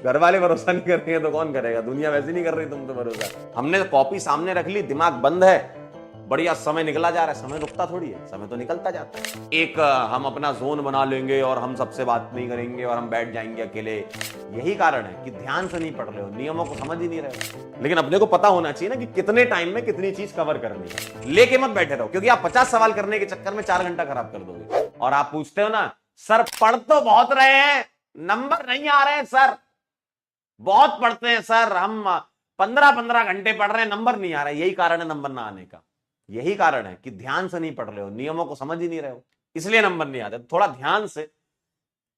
घर वाले भरोसा नहीं कर रहे हैं तो कौन करेगा, दुनिया वैसे नहीं कर रही तुम तो भरोसा। हमने कॉपी सामने रख ली, दिमाग बंद है, बढ़िया समय निकला जा रहा है। समय रुकता थोड़ी है, समय तो निकलता जाता है। एक हम अपना जोन बना लेंगे और हम सबसे बात नहीं करेंगे और हम बैठ जाएंगे अकेले। यही कारण है कि ध्यान से नहीं पढ़ रहे हो, नियमों को समझ ही नहीं रहे हो। लेकिन अपने को पता होना चाहिए ना कि कितने टाइम में कितनी चीज कवर करनी है। लेके मत बैठे रहो, क्योंकि आप 50 सवाल करने के चक्कर में 4 घंटा खराब कर दोगे। और आप पूछते हो ना, सर पढ़ तो बहुत रहे हैं, नंबर नहीं आ रहे हैं सर, बहुत पढ़ते हैं सर, हम 15-15 घंटे पढ़ रहे हैं, नंबर नहीं आ रहा है। यही कारण है नंबर ना आने का। यही कारण है कि ध्यान से नहीं पढ़ रहे हो, नियमों को समझ ही नहीं रहे हो, इसलिए नंबर नहीं आते। थोड़ा ध्यान से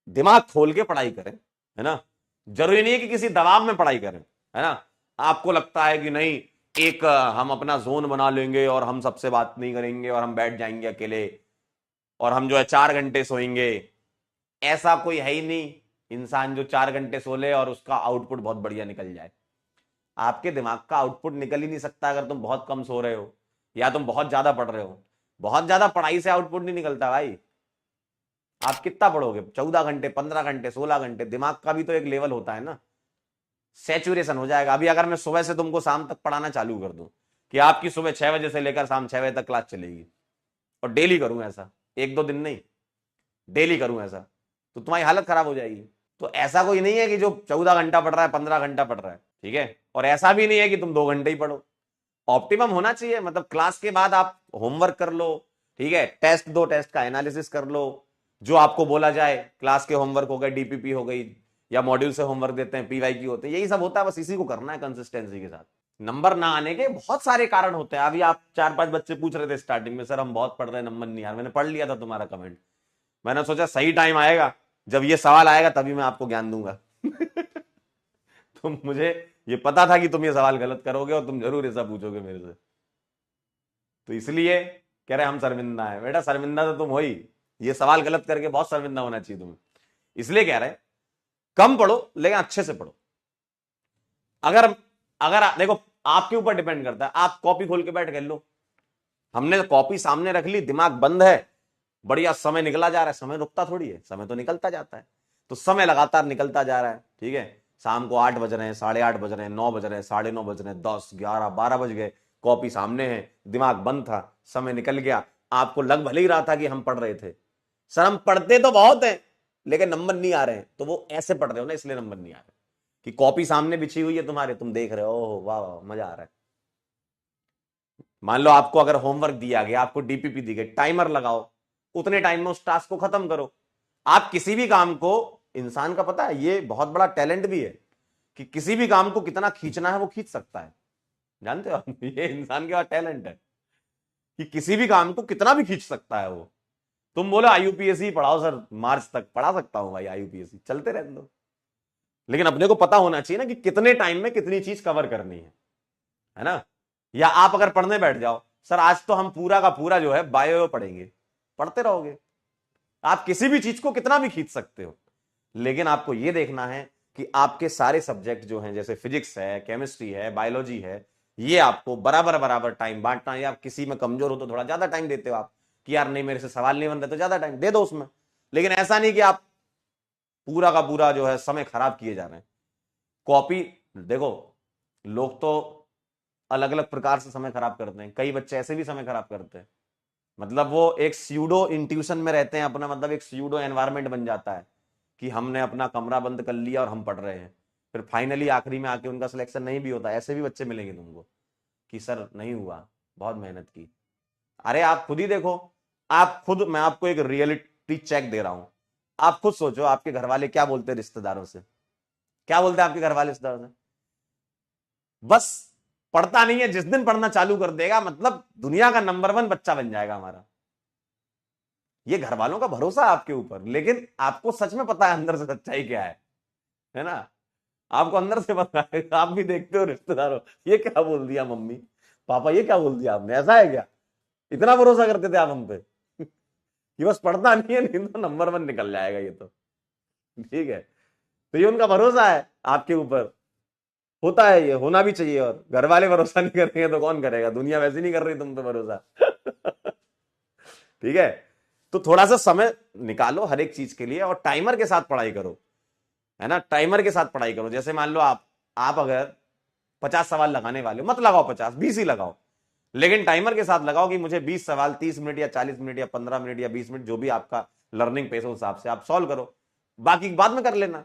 दिमाग खोल के पढ़ाई करें, है ना। जरूरी नहीं है कि किसी दबाव में पढ़ाई करें, है ना। आपको लगता है कि नहीं, एक हम अपना जोन बना लेंगे और हम सबसे बात नहीं करेंगे और हम बैठ जाएंगे अकेले और हम जो है 4 घंटे सोएंगे। ऐसा कोई है ही नहीं इंसान जो 4 घंटे सो ले और उसका आउटपुट बहुत बढ़िया निकल जाए। आपके दिमाग का आउटपुट निकल ही नहीं सकता अगर तुम बहुत कम सो रहे हो या तुम बहुत ज्यादा पढ़ रहे हो। बहुत ज्यादा पढ़ाई से आउटपुट नहीं निकलता भाई। आप कितना पढ़ोगे, 14 घंटे, 15 घंटे, 16 घंटे, दिमाग का भी तो एक लेवल होता है ना, सैचुरेशन हो जाएगा। अभी अगर मैं सुबह से तुमको शाम तक पढ़ाना चालू कर दूं कि आपकी सुबह 6 बजे से लेकर शाम 6 बजे तक क्लास चलेगी, और डेली करूं ऐसा, 1-2 दिन नहीं, डेली करूं ऐसा, तो तुम्हारी हालत खराब हो जाएगी। तो ऐसा कोई नहीं है कि जो 14 घंटा पढ़ रहा है 15 घंटा पढ़ रहा है, ठीक है। और ऐसा भी नहीं है कि तुम 2 घंटे ही पढ़ो। ऑप्टिमम होना चाहिए, मतलब क्लास के बाद आप होमवर्क कर लो, ठीक है, टेस्ट दो, टेस्ट का एनालिसिस कर लो, जो आपको बोला जाए। क्लास के होमवर्क हो गए, डीपीपी हो गई, या मॉड्यूल से होमवर्क देते हैं, पीवाईक्यू होते हैं, यही सब होता है, बस इसी को करना है कंसिस्टेंसी के साथ। नंबर ना आने के बहुत सारे कारण होते हैं। अभी आप 4-5 बच्चे पूछ रहे थे स्टार्टिंग में, सर हम बहुत पढ़ रहे हैं, नंबर नहीं आ रहा। मैंने पढ़ लिया था तुम्हारा कमेंट, मैंने सोचा सही टाइम आएगा, जब ये सवाल आएगा तभी मैं आपको ज्ञान दूंगा। तो मुझे ये पता था कि तुम ये सवाल गलत करोगे और तुम जरूर ऐसा पूछोगे मेरे से, तो इसलिए कह रहे हम शर्मिंदा है। बेटा शर्मिंदा तो तुम हो ही, ये सवाल गलत करके बहुत शर्मिंदा होना चाहिए तुम्हें। इसलिए कह रहे कम पढ़ो लेकिन अच्छे से पढ़ो। अगर अगर देखो, आपके ऊपर डिपेंड करता है, आप कॉपी खोल के बैठ गए, लो हमने कॉपी सामने रख ली, दिमाग बंद है, बढ़िया समय निकला जा रहा है। समय रुकता थोड़ी है, समय तो निकलता जाता है। तो समय लगातार निकलता जा रहा है, ठीक है। शाम को 8 बज रहे हैं, 8:30 बज रहे हैं, 9 बज रहे हैं, 9:30 बज रहे हैं, 10, 11, 12 बज गए, कॉपी सामने है, दिमाग बंद था, समय निकल गया। आपको लग भले ही रहा था कि हम पढ़ रहे थे, सर हम पढ़ते तो बहुत हैं लेकिन नंबर नहीं आ रहे हैं। तो वो ऐसे पढ़ रहे हो ना, इसलिए नंबर नहीं आ रहे, कि कॉपी सामने बिछी हुई है तुम्हारे, तुम देख रहे हो, ओह वाह वाह मजा आ रहा है। मान लो आपको अगर होमवर्क दिया गया, आपको डीपीपी दी गई, टाइमर लगाओ, उतने टाइम में उस टास्क को खत्म करो। आप किसी भी काम को, इंसान का पता है ये बहुत बड़ा टैलेंट भी है कि किसी भी काम को कितना खींचना है वो खींच सकता है, जानते हो आप? ये इंसान के पास टैलेंट है कि किसी भी काम को कितना भी खींच सकता है वो। तुम बोलो आईयूपीएससी पढ़ाओ सर, मार्च तक पढ़ा सकता हूं भाई, आईयूपीएससी चलते रहने दो। लेकिन अपने को पता होना चाहिए ना कि कितने टाइम में कितनी चीज कवर करनी है ना। या आप अगर पढ़ने बैठ जाओ, सर आज तो हम पूरा का पूरा जो है बायो पढ़ेंगे, पढ़ते रहोगे। आप किसी भी चीज को कितना भी खींच सकते हो, लेकिन आपको यह देखना है कि आपके सारे सब्जेक्ट जो हैं, जैसे फिजिक्स है, केमिस्ट्री है, बायोलॉजी है, ये आपको बराबर बराबर टाइम बांटना है। या आप किसी में कमजोर हो तो थोड़ा ज्यादा टाइम देते हो आप, कि यार नहीं मेरे से सवाल नहीं बन रहे, तो ज्यादा टाइम दे दो उसमें। लेकिन ऐसा नहीं कि आप पूरा का पूरा जो है समय खराब किए जा रहे हैं। कॉपी देखो, लोग तो अलग अलग प्रकार से समय खराब करते हैं। कई बच्चे ऐसे भी समय खराब करते हैं, मतलब वो एक स्यूडो इंट्यूशन में रहते हैं अपना, मतलब एक स्यूडो एनवायरनमेंट बन जाता है कि हमने अपना कमरा बंद कर लिया और हम पढ़ रहे हैं। फिर फाइनली आखिरी में आके उनका सिलेक्शन नहीं भी होता। ऐसे भी बच्चे मिलेंगे तुमको कि सर नहीं हुआ, बहुत मेहनत की। अरे आप खुद ही देखो, आप खुद, मैं आपको एक रियलिटी चेक दे रहा हूं, आप खुद सोचो आपके घर वाले क्या बोलते हैं रिश्तेदारों से, क्या बोलते हैं आपके घर वाले रिश्तेदारों से? बस पढ़ता नहीं है, जिस दिन पढ़ना चालू कर देगा मतलब दुनिया का नंबर 1 बच्चा बन जाएगा हमारा। ये घर वालों का भरोसा है आपके ऊपर, लेकिन आपको सच में पता है अंदर से सच्चाई क्या है ना। आपको अंदर से पता है, आप भी देखते हो रिश्तेदारों, ये क्या बोल दिया मम्मी पापा, ये क्या बोल दिया आपने, ऐसा है क्या? इतना भरोसा करते थे आप हम पे कि बस पढ़ता नहीं है, नहीं तो नंबर 1 निकल जाएगा ये तो, ठीक है। तो ये उनका भरोसा है आपके ऊपर, होता है, ये होना भी चाहिए। और घर वाले भरोसा नहीं कर रहे हैं तो कौन करेगा, दुनिया वैसे नहीं कर रही तुम पे भरोसा। ठीक है, तो थोड़ा सा समय निकालो हर एक चीज के लिए और टाइमर के साथ पढ़ाई करो, है ना। टाइमर के साथ पढ़ाई करो। जैसे मान लो आप अगर 50 सवाल लगाने वाले हो, मत लगाओ 50, 20 ही लगाओ, लेकिन टाइमर के साथ लगाओ कि मुझे 20 सवाल 30 मिनट या 40 मिनट या 15 मिनट या 20 मिनट, जो भी आपका लर्निंग पेस हो हिसाब से आप सॉल्व करो, बाकी बाद में कर लेना।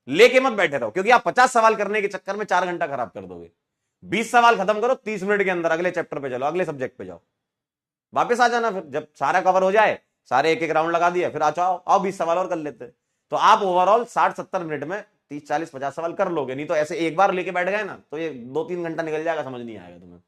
लेके मत बैठे रहो, क्योंकि आप 50 सवाल करने के चक्कर में 4 घंटा खराब कर दोगे। 20 सवाल खत्म करो, 30 मिनट के अंदर अगले चैप्टर पे चलो, अगले सब्जेक्ट पे जाओ, वापस आ जाना। फिर जब सारा कवर हो जाए, सारे एक एक राउंड लगा दिया, फिर आओ 20 सवाल और कर लेते। तो आप ओवरऑल 60-70 मिनट में 30-40-50 सवाल कर लोगे। नहीं तो ऐसे एक बार लेके बैठ गए ना, तो ये 2-3 घंटा निकल जाएगा, समझ नहीं आएगा तुम्हें।